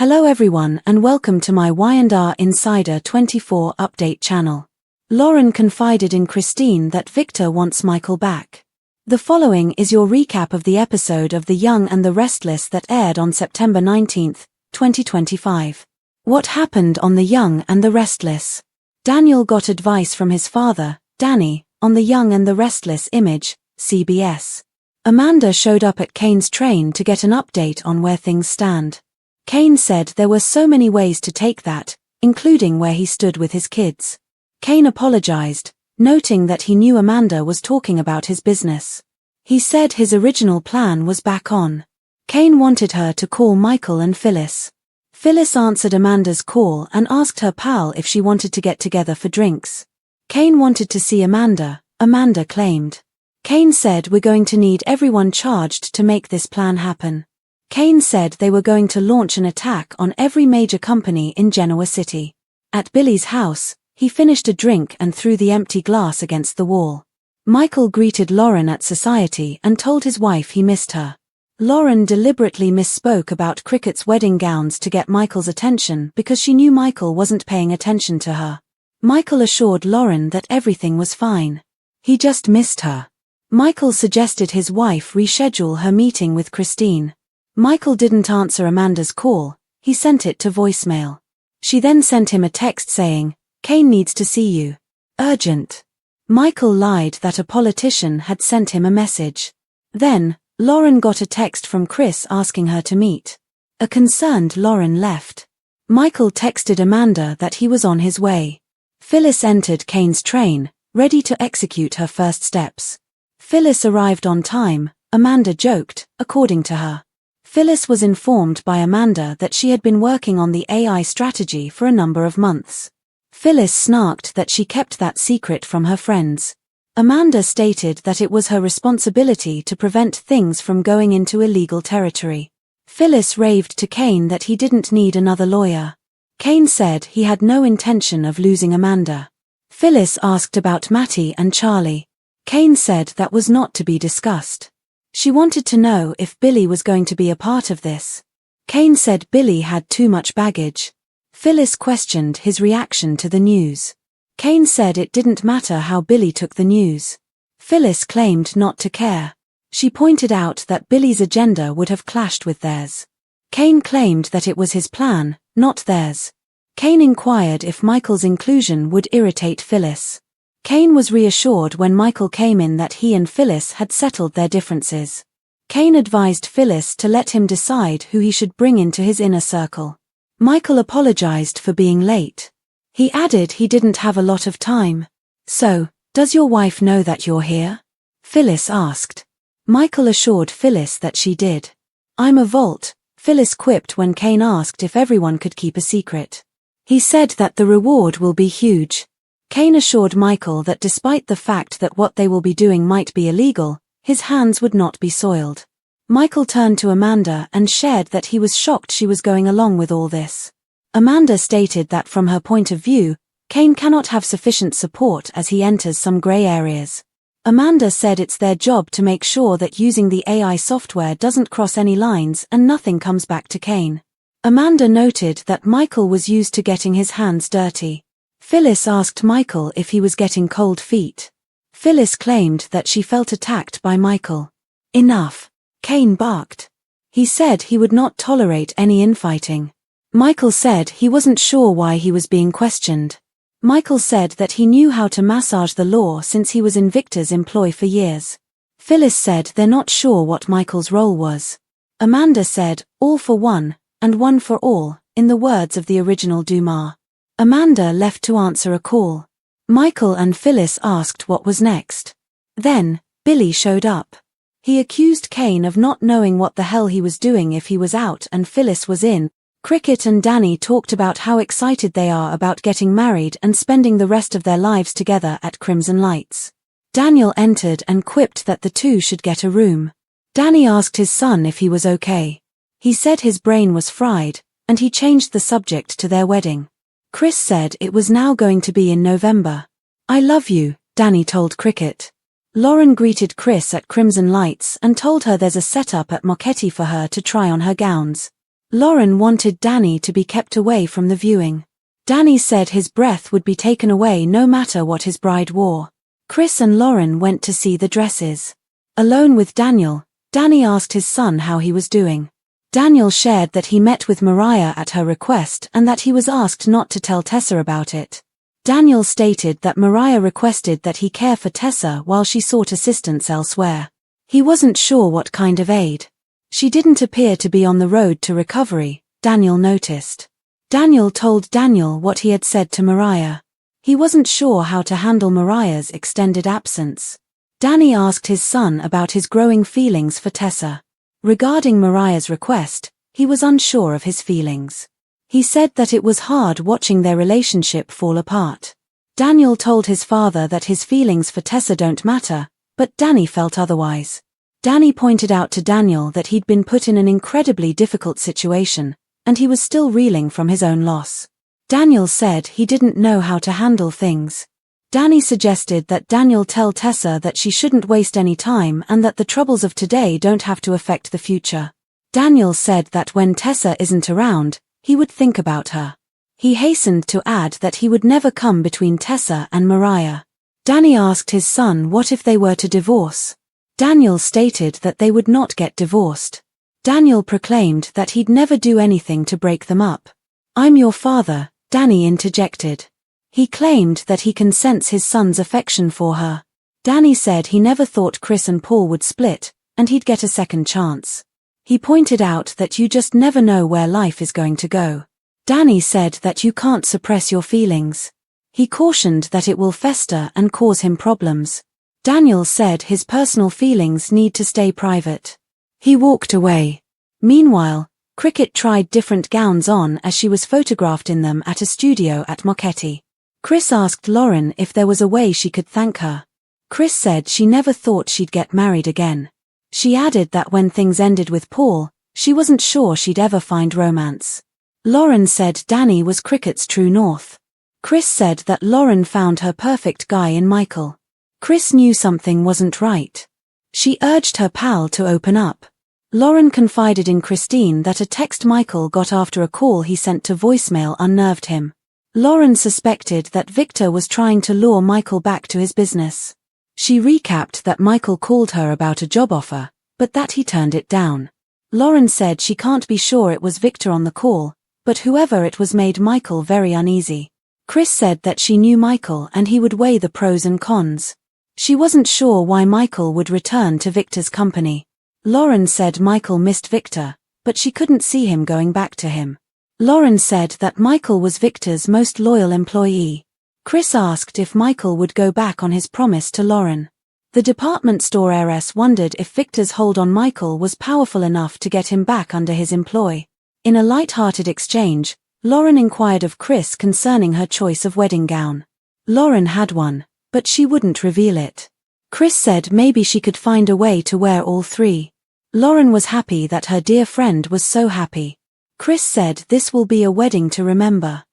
Hello everyone and welcome to my Y&R Insider 24 update channel. Lauren confided in Christine that Victor wants Michael back. The following is your recap of the episode of The Young and the Restless that aired on September 19, 2025. What happened on The Young and the Restless? Daniel got advice from his father, Danny, on The Young and the Restless image, CBS. Amanda showed up at Kane's train to get an update on where things stand. Kane said there were so many ways to take that, including where he stood with his kids. Kane apologized, noting that he knew Amanda was talking about his business. He said his original plan was back on. Kane wanted her to call Michael and Phyllis. Phyllis answered Amanda's call and asked her pal if she wanted to get together for drinks. Kane wanted to see Amanda, Amanda claimed. Kane said we're going to need everyone charged to make this plan happen. Kane said they were going to launch an attack on every major company in Genoa City. At Billy's house, he finished a drink and threw the empty glass against the wall. Michael greeted Lauren at society and told his wife he missed her. Lauren deliberately misspoke about Cricket's wedding gowns to get Michael's attention because she knew Michael wasn't paying attention to her. Michael assured Lauren that everything was fine. He just missed her. Michael suggested his wife reschedule her meeting with Christine. Michael didn't answer Amanda's call, he sent it to voicemail. She then sent him a text saying, "Kane needs to see you. Urgent." Michael lied that a politician had sent him a message. Then, Lauren got a text from Chris asking her to meet. A concerned Lauren left. Michael texted Amanda that he was on his way. Phyllis entered Kane's train, ready to execute her first steps. Phyllis arrived on time, Amanda joked, according to her. Phyllis was informed by Amanda that she had been working on the AI strategy for a number of months. Phyllis snarked that she kept that secret from her friends. Amanda stated that it was her responsibility to prevent things from going into illegal territory. Phyllis raved to Kane that he didn't need another lawyer. Kane said he had no intention of losing Amanda. Phyllis asked about Matty and Charlie. Kane said that was not to be discussed. She wanted to know if Billy was going to be a part of this. Kane said Billy had too much baggage. Phyllis questioned his reaction to the news. Kane said it didn't matter how Billy took the news. Phyllis claimed not to care. She pointed out that Billy's agenda would have clashed with theirs. Kane claimed that it was his plan, not theirs. Kane inquired if Michael's inclusion would irritate Phyllis. Kane was reassured when Michael came in that he and Phyllis had settled their differences. Kane advised Phyllis to let him decide who he should bring into his inner circle. Michael apologized for being late. He added he didn't have a lot of time. "So, does your wife know that you're here?" Phyllis asked. Michael assured Phyllis that she did. "I'm a vault," Phyllis quipped when Kane asked if everyone could keep a secret. He said that the reward will be huge. Kane assured Michael that despite the fact that what they will be doing might be illegal, his hands would not be soiled. Michael turned to Amanda and shared that he was shocked she was going along with all this. Amanda stated that from her point of view, Kane cannot have sufficient support as he enters some grey areas. Amanda said it's their job to make sure that using the AI software doesn't cross any lines and nothing comes back to Kane. Amanda noted that Michael was used to getting his hands dirty. Phyllis asked Michael if he was getting cold feet. Phyllis claimed that she felt attacked by Michael. "Enough," Kane barked. He said he would not tolerate any infighting. Michael said he wasn't sure why he was being questioned. Michael said that he knew how to massage the law since he was in Victor's employ for years. Phyllis said they're not sure what Michael's role was. Amanda said, "All for one, and one for all," in the words of the original Dumas. Amanda left to answer a call. Michael and Phyllis asked what was next. Then, Billy showed up. He accused Kane of not knowing what the hell he was doing if he was out and Phyllis was in. Cricket and Danny talked about how excited they are about getting married and spending the rest of their lives together at Crimson Lights. Daniel entered and quipped that the two should get a room. Danny asked his son if he was okay. He said his brain was fried, and he changed the subject to their wedding. Chris said it was now going to be in November. "I love you," Danny told Cricket. Lauren greeted Chris at Crimson Lights and told her there's a setup at Mochetti for her to try on her gowns. Lauren wanted Danny to be kept away from the viewing. Danny said his breath would be taken away no matter what his bride wore. Chris and Lauren went to see the dresses. Alone with Daniel, Danny asked his son how he was doing. Daniel shared that he met with Mariah at her request and that he was asked not to tell Tessa about it. Daniel stated that Mariah requested that he care for Tessa while she sought assistance elsewhere. He wasn't sure what kind of aid. She didn't appear to be on the road to recovery, Daniel noticed. Daniel told Daniel what he had said to Mariah. He wasn't sure how to handle Mariah's extended absence. Danny asked his son about his growing feelings for Tessa. Regarding Mariah's request, he was unsure of his feelings. He said that it was hard watching their relationship fall apart. Daniel told his father that his feelings for Tessa don't matter, but Danny felt otherwise. Danny pointed out to Daniel that he'd been put in an incredibly difficult situation, and he was still reeling from his own loss. Daniel said he didn't know how to handle things. Danny suggested that Daniel tell Tessa that she shouldn't waste any time and that the troubles of today don't have to affect the future. Daniel said that when Tessa isn't around, he would think about her. He hastened to add that he would never come between Tessa and Mariah. Danny asked his son what if they were to divorce. Daniel stated that they would not get divorced. Daniel proclaimed that he'd never do anything to break them up. "I'm your father," Danny interjected. He claimed that he can sense his son's affection for her. Danny said he never thought Chris and Paul would split, and he'd get a second chance. He pointed out that you just never know where life is going to go. Danny said that you can't suppress your feelings. He cautioned that it will fester and cause him problems. Daniel said his personal feelings need to stay private. He walked away. Meanwhile, Cricket tried different gowns on as she was photographed in them at a studio at Mochetti. Chris asked Lauren if there was a way she could thank her. Chris said she never thought she'd get married again. She added that when things ended with Paul, she wasn't sure she'd ever find romance. Lauren said Danny was Cricket's true north. Chris said that Lauren found her perfect guy in Michael. Chris knew something wasn't right. She urged her pal to open up. Lauren confided in Christine that a text Michael got after a call he sent to voicemail unnerved him. Lauren suspected that Victor was trying to lure Michael back to his business. She recapped that Michael called her about a job offer, but that he turned it down. Lauren said she can't be sure it was Victor on the call, but whoever it was made Michael very uneasy. Chris said that she knew Michael and he would weigh the pros and cons. She wasn't sure why Michael would return to Victor's company. Lauren said Michael missed Victor, but she couldn't see him going back to him. Lauren said that Michael was Victor's most loyal employee. Chris asked if Michael would go back on his promise to Lauren. The department store heiress wondered if Victor's hold on Michael was powerful enough to get him back under his employ. In a light-hearted exchange, Lauren inquired of Chris concerning her choice of wedding gown. Lauren had one, but she wouldn't reveal it. Chris said maybe she could find a way to wear all three. Lauren was happy that her dear friend was so happy. Chris said this will be a wedding to remember.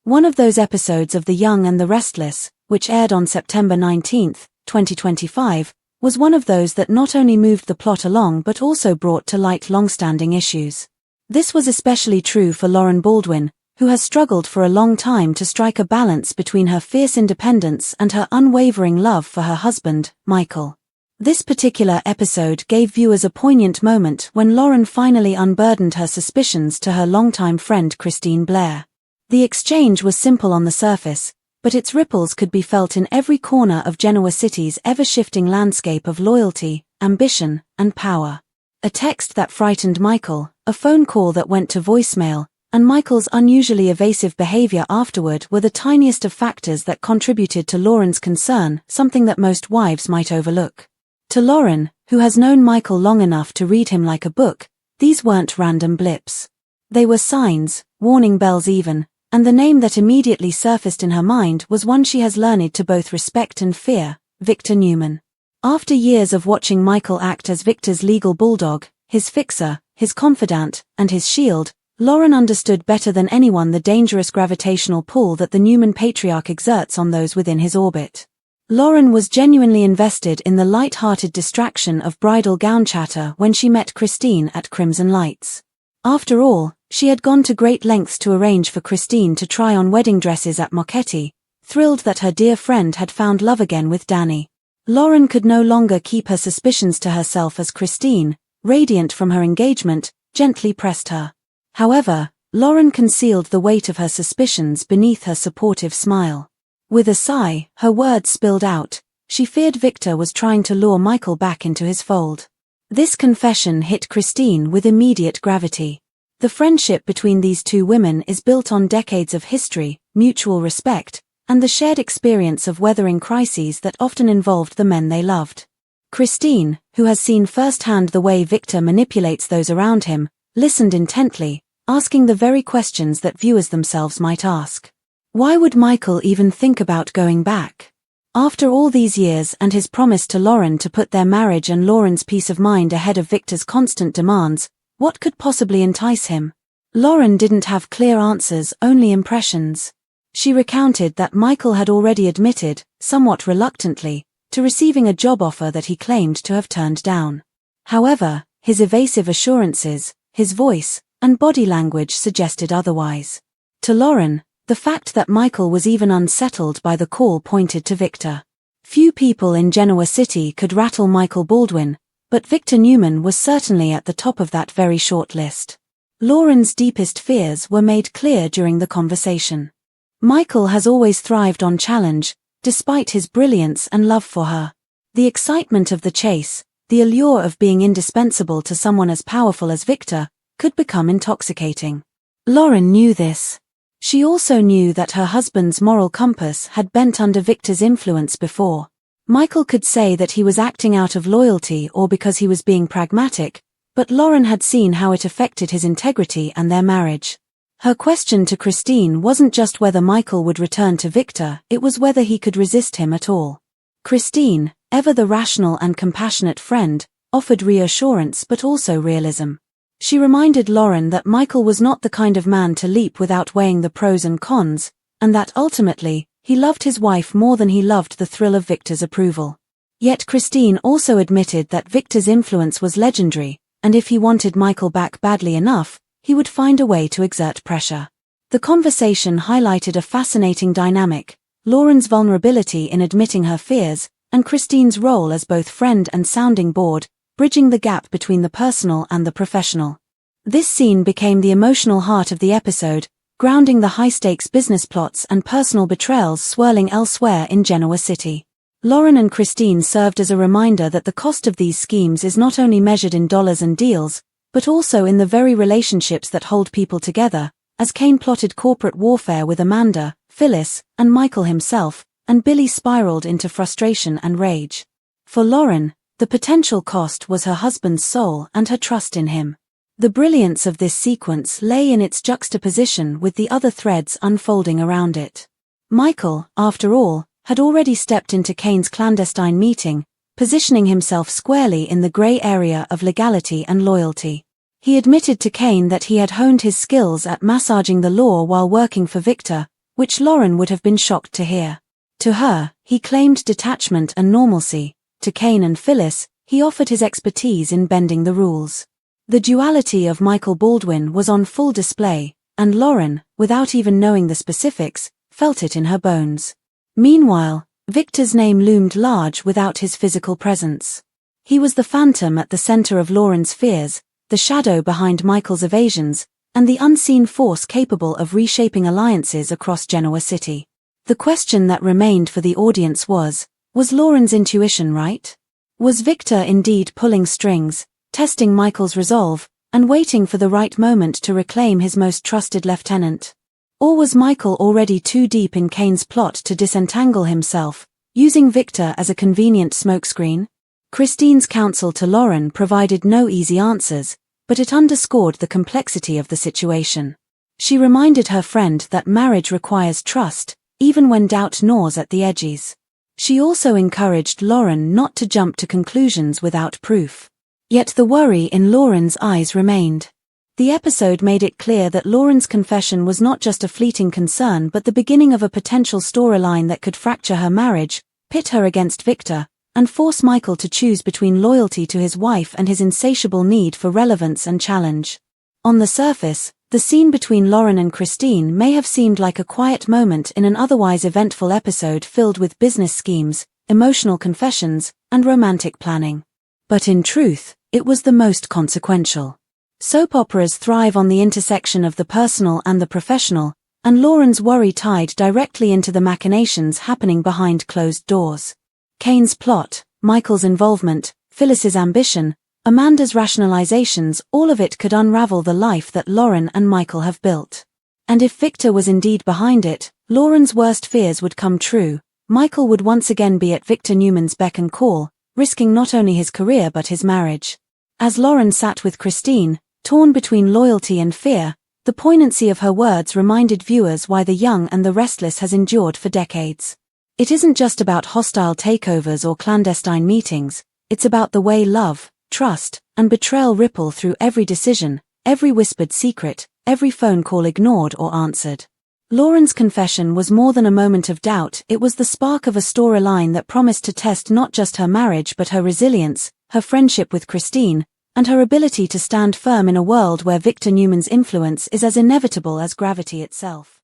One of those episodes of The Young and the Restless, which aired on September 19, 2025, was one of those that not only moved the plot along but also brought to light long-standing issues. This was especially true for Lauren Baldwin, who has struggled for a long time to strike a balance between her fierce independence and her unwavering love for her husband, Michael. This particular episode gave viewers a poignant moment when Lauren finally unburdened her suspicions to her longtime friend Christine Blair. The exchange was simple on the surface, but its ripples could be felt in every corner of Genoa City's ever-shifting landscape of loyalty, ambition, and power. A text that frightened Michael, a phone call that went to voicemail, and Michael's unusually evasive behavior afterward were the tiniest of factors that contributed to Lauren's concern, something that most wives might overlook. To Lauren, who has known Michael long enough to read him like a book, these weren't random blips. They were signs, warning bells even, and the name that immediately surfaced in her mind was one she has learned to both respect and fear, Victor Newman. After years of watching Michael act as Victor's legal bulldog, his fixer, his confidant, and his shield, Lauren understood better than anyone the dangerous gravitational pull that the Newman patriarch exerts on those within his orbit. Lauren was genuinely invested in the light-hearted distraction of bridal gown chatter when she met Christine at Crimson Lights. After all, She had gone to great lengths to arrange for Christine to try on wedding dresses at Mochetti, thrilled that her dear friend had found love again with Danny. Lauren could no longer keep her suspicions to herself as Christine, radiant from her engagement, gently pressed her. However, Lauren concealed the weight of her suspicions beneath her supportive smile. With a sigh, her words spilled out. She feared Victor was trying to lure Michael back into his fold. This confession hit Christine with immediate gravity. The friendship between these two women is built on decades of history, mutual respect, and the shared experience of weathering crises that often involved the men they loved. Christine, who has seen firsthand the way Victor manipulates those around him, listened intently, asking the very questions that viewers themselves might ask. Why would Michael even think about going back? After all these years and his promise to Lauren to put their marriage and Lauren's peace of mind ahead of Victor's constant demands, what could possibly entice him? Lauren didn't have clear answers, only impressions. She recounted that Michael had already admitted, somewhat reluctantly, to receiving a job offer that he claimed to have turned down. However, his evasive assurances, his voice, and body language suggested otherwise. To Lauren, the fact that Michael was even unsettled by the call pointed to Victor. Few people in Genoa City could rattle Michael Baldwin, but Victor Newman was certainly at the top of that very short list. Lauren's deepest fears were made clear during the conversation. Michael has always thrived on challenge, despite his brilliance and love for her. The excitement of the chase, the allure of being indispensable to someone as powerful as Victor, could become intoxicating. Lauren knew this. She also knew that her husband's moral compass had bent under Victor's influence before. Michael could say that he was acting out of loyalty or because he was being pragmatic, but Lauren had seen how it affected his integrity and their marriage. Her question to Christine wasn't just whether Michael would return to Victor, it was whether he could resist him at all. Christine, ever the rational and compassionate friend, offered reassurance but also realism. She reminded Lauren that Michael was not the kind of man to leap without weighing the pros and cons, and that ultimately, he loved his wife more than he loved the thrill of Victor's approval. Yet Christine also admitted that Victor's influence was legendary, and if he wanted Michael back badly enough, he would find a way to exert pressure. The conversation highlighted a fascinating dynamic, Lauren's vulnerability in admitting her fears, and Christine's role as both friend and sounding board, bridging the gap between the personal and the professional. This scene became the emotional heart of the episode, grounding the high-stakes business plots and personal betrayals swirling elsewhere in Genoa City. Lauren and Christine served as a reminder that the cost of these schemes is not only measured in dollars and deals, but also in the very relationships that hold people together, as Kane plotted corporate warfare with Amanda, Phyllis, and Michael himself, and Billy spiraled into frustration and rage. For Lauren, the potential cost was her husband's soul and her trust in him. The brilliance of this sequence lay in its juxtaposition with the other threads unfolding around it. Michael, after all, had already stepped into Kane's clandestine meeting, positioning himself squarely in the grey area of legality and loyalty. He admitted to Kane that he had honed his skills at massaging the law while working for Victor, which Lauren would have been shocked to hear. To her, he claimed detachment and normalcy. To Kane and Phyllis, he offered his expertise in bending the rules. The duality of Michael Baldwin was on full display, and Lauren, without even knowing the specifics, felt it in her bones. Meanwhile, Victor's name loomed large without his physical presence. He was the phantom at the center of Lauren's fears, the shadow behind Michael's evasions, and the unseen force capable of reshaping alliances across Genoa City. The question that remained for the audience was Lauren's intuition right? Was Victor indeed pulling strings, testing Michael's resolve, and waiting for the right moment to reclaim his most trusted lieutenant? Or was Michael already too deep in Kane's plot to disentangle himself, using Victor as a convenient smokescreen? Christine's counsel to Lauren provided no easy answers, but it underscored the complexity of the situation. She reminded her friend that marriage requires trust, even when doubt gnaws at the edges. She also encouraged Lauren not to jump to conclusions without proof. Yet the worry in Lauren's eyes remained. The episode made it clear that Lauren's confession was not just a fleeting concern but the beginning of a potential storyline that could fracture her marriage, pit her against Victor, and force Michael to choose between loyalty to his wife and his insatiable need for relevance and challenge. On the surface, the scene between Lauren and Christine may have seemed like a quiet moment in an otherwise eventful episode filled with business schemes, emotional confessions, and romantic planning. But in truth, it was the most consequential. Soap operas thrive on the intersection of the personal and the professional, and Lauren's worry tied directly into the machinations happening behind closed doors. Kane's plot, Michael's involvement, Phyllis's ambition, Amanda's rationalizations, all of it could unravel the life that Lauren and Michael have built. And if Victor was indeed behind it, Lauren's worst fears would come true. Michael would once again be at Victor Newman's beck and call, risking not only his career but his marriage. As Lauren sat with Christine, torn between loyalty and fear, the poignancy of her words reminded viewers why the young and the restless has endured for decades. It isn't just about hostile takeovers or clandestine meetings, it's about the way love, trust, and betrayal ripple through every decision, every whispered secret, every phone call ignored or answered. Lauren's confession was more than a moment of doubt, it was the spark of a storyline that promised to test not just her marriage but her resilience, her friendship with Christine, and her ability to stand firm in a world where Victor Newman's influence is as inevitable as gravity itself.